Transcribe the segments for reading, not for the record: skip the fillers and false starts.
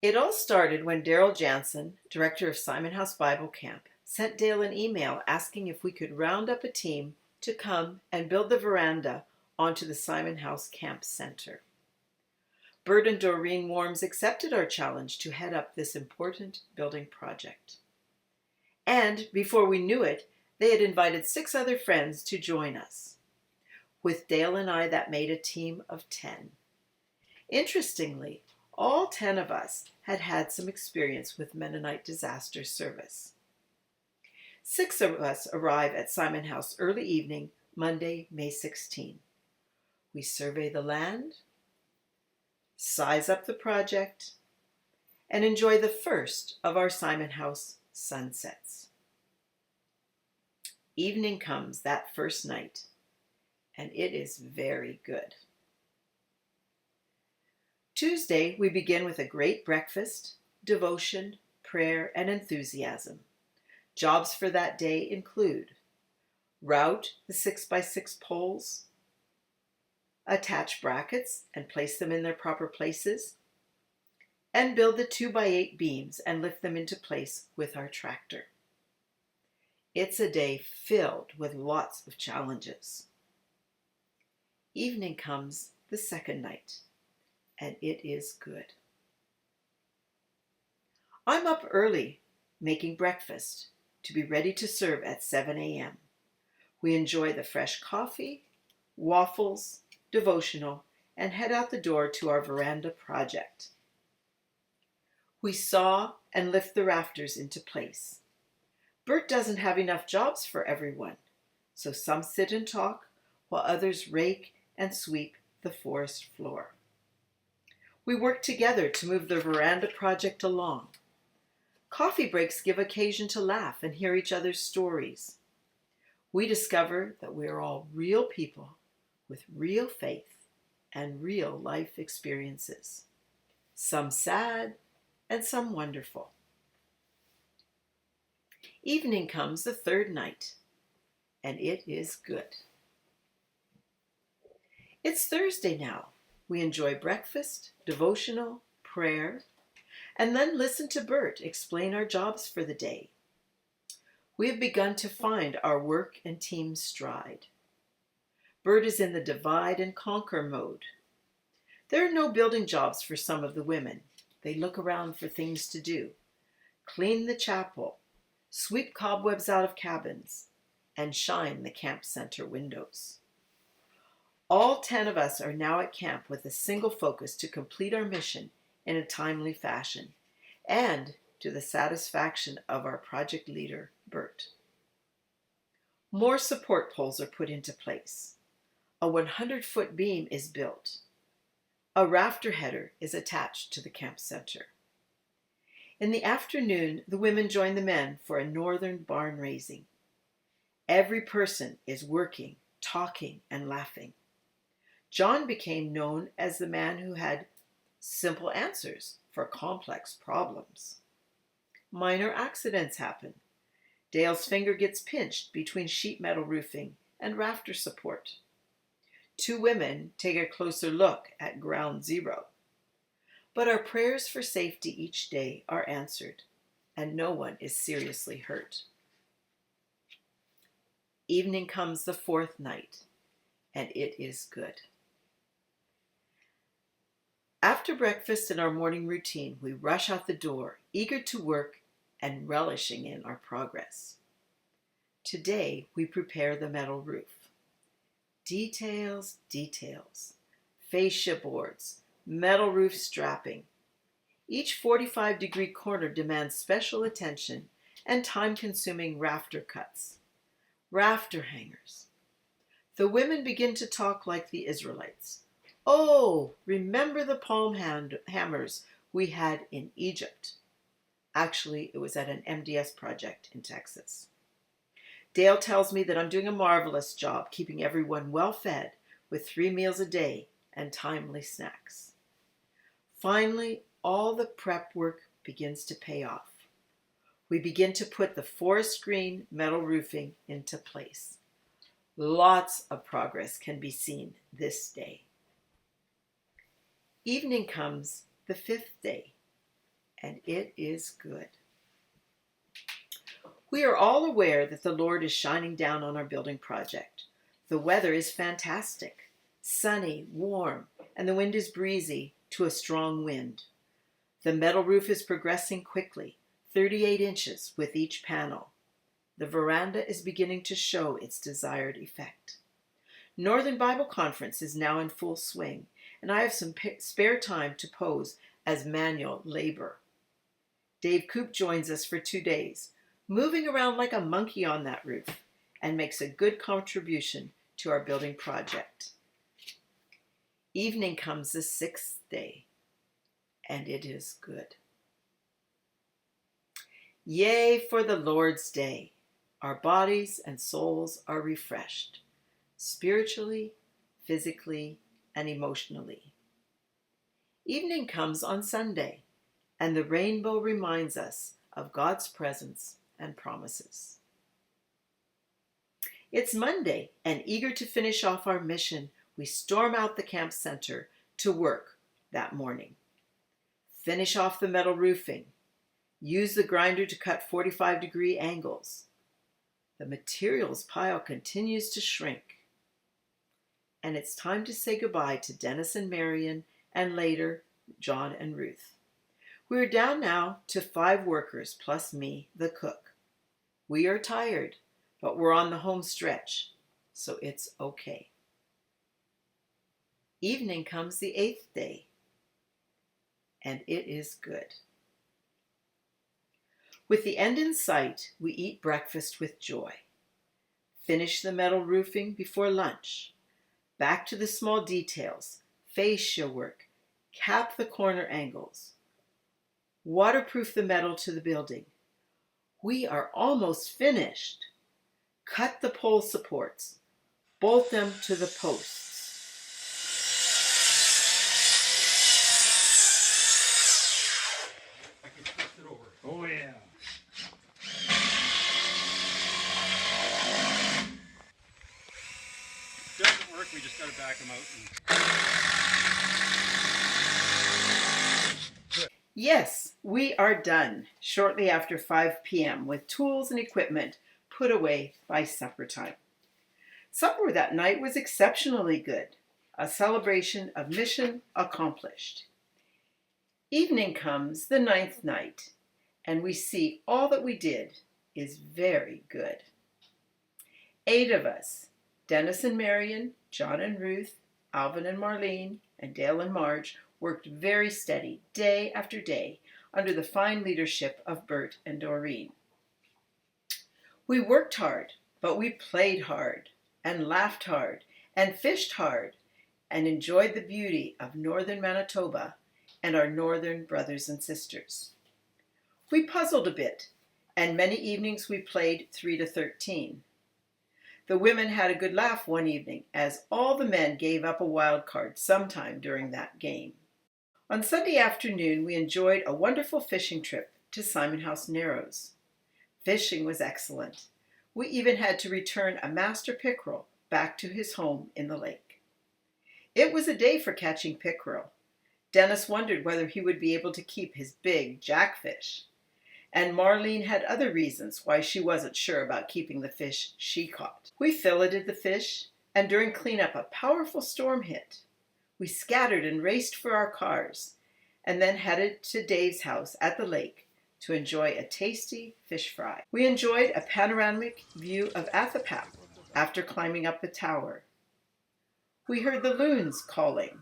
It all started when Daryl Jansen, director of Simon House Bible Camp, sent Dale an email asking if we could round up a team to come and build the veranda onto the Simon House Camp Center. Bert and Doreen Worms accepted our challenge to head up this important building project. And before we knew it, they had invited 6 other friends to join us. With Dale and I, that made a team of 10. Interestingly, all 10 of us had had some experience with Mennonite disaster service. 6 of us arrive at Simon House early evening, Monday, May 16. We survey the land, size up the project, and enjoy the first of our Simon House sunsets. Evening comes that first night, and it is very good. Tuesday, we begin with a great breakfast, devotion, prayer, and enthusiasm. Jobs for that day include route the 6x6 poles, attach brackets and place them in their proper places, and build the 2x8 beams and lift them into place with our tractor. It's a day filled with lots of challenges. Evening comes the second night, and it is good. I'm up early making breakfast to be ready to serve at 7 a.m. We enjoy the fresh coffee, waffles, devotional, and head out the door to our veranda project. We saw and lift the rafters into place. Bert doesn't have enough jobs for everyone, so some sit and talk while others rake and sweep the forest floor. We work together to move the veranda project along. Coffee breaks give occasion to laugh and hear each other's stories. We discover that we are all real people with real faith and real life experiences, some sad and some wonderful. Evening comes the third night, and it is good. It's Thursday now. We enjoy breakfast, devotional, prayer, and then listen to Bert explain our jobs for the day. We have begun to find our work and team stride. Bert is in the divide and conquer mode. There are no building jobs for some of the women. They look around for things to do. Clean the chapel, sweep cobwebs out of cabins, and shine the camp center windows. All 10 of us are now at camp with a single focus to complete our mission in a timely fashion, and to the satisfaction of our project leader, Bert. More support poles are put into place. A 100-foot beam is built. A rafter header is attached to the camp center. In the afternoon, the women join the men for a northern barn raising. Every person is working, talking, and laughing. John became known as the man who had simple answers for complex problems. Minor accidents happen. Dale's finger gets pinched between sheet metal roofing and rafter support. 2 women take a closer look at ground zero. But our prayers for safety each day are answered, and no one is seriously hurt. Evening comes the 4th night, and it is good. After breakfast and our morning routine, we rush out the door, eager to work and relishing in our progress. Today, we prepare the metal roof. Details, details. Fascia boards, metal roof strapping. Each 45-degree corner demands special attention and time-consuming rafter cuts. Rafter hangers. The women begin to talk like the Israelites. Oh, remember the palm hammers we had in Egypt. Actually, it was at an MDS project in Texas. Dale tells me that I'm doing a marvelous job keeping everyone well fed with 3 meals a day and timely snacks. Finally, all the prep work begins to pay off. We begin to put the forest green metal roofing into place. Lots of progress can be seen this day. Evening comes the 5th day. and it is good. We are all aware that the Lord is shining down on our building project. The weather is fantastic, sunny, warm, and the wind is breezy to a strong wind. The metal roof is progressing quickly, 38 inches with each panel. The veranda is beginning to show its desired effect. Northern Bible Conference is now in full swing, and I have some spare time to pose as manual labor. Dave Coop joins us for 2 days, moving around like a monkey on that roof, and makes a good contribution to our building project. Evening comes the 6th day, and it is good. Yea, for the Lord's day. Our bodies and souls are refreshed, spiritually, physically, and emotionally. Evening comes on Sunday, and the rainbow reminds us of God's presence and promises. It's Monday, and eager to finish off our mission, we storm out the camp center to work that morning. Finish off the metal roofing. Use the grinder to cut 45-degree angles. The materials pile continues to shrink. And it's time to say goodbye to Dennis and Marion, and later, John and Ruth. We are down now to 5 workers plus me, the cook. We are tired, but we're on the home stretch, so it's okay. Evening comes the 8th day, and it is good. With the end in sight, we eat breakfast with joy. Finish the metal roofing before lunch. Back to the small details, fascia work, cap the corner angles. Waterproof the metal to the building. We are almost finished. Cut the pole supports. Bolt them to the posts. Oh yeah. If it doesn't work, we just gotta back them out. Yes, we are done shortly after 5 p.m. with tools and equipment put away by supper time. Supper that night was exceptionally good, a celebration of mission accomplished. Evening comes the 9th night, and we see all that we did is very good. 8 of us, Dennis and Marion, John and Ruth, Alvin and Marlene, and Dale and Marge, worked very steady day after day under the fine leadership of Bert and Doreen. We worked hard, but we played hard, and laughed hard, and fished hard, and enjoyed the beauty of northern Manitoba and our northern brothers and sisters. We puzzled a bit, and many evenings we played 3 to 13. The women had a good laugh one evening as all the men gave up a wild card sometime during that game. On Sunday afternoon, we enjoyed a wonderful fishing trip to Simon House Narrows. Fishing was excellent. We even had to return a master pickerel back to his home in the lake. It was a day for catching pickerel. Dennis wondered whether he would be able to keep his big jackfish. And Marlene had other reasons why she wasn't sure about keeping the fish she caught. We filleted the fish, and during cleanup a powerful storm hit. We scattered and raced for our cars, and then headed to Dave's house at the lake to enjoy a tasty fish fry. We enjoyed a panoramic view of Athapap after climbing up the tower. We heard the loons calling.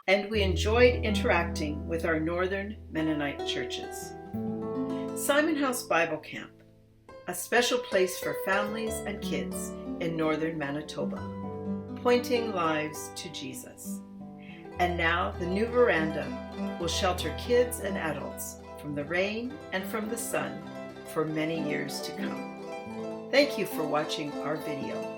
And we enjoyed interacting with our northern Mennonite churches. Simon House Bible Camp, a special place for families and kids in northern Manitoba, pointing lives to Jesus. And now the new veranda will shelter kids and adults from the rain and from the sun for many years to come. Thank you for watching our video.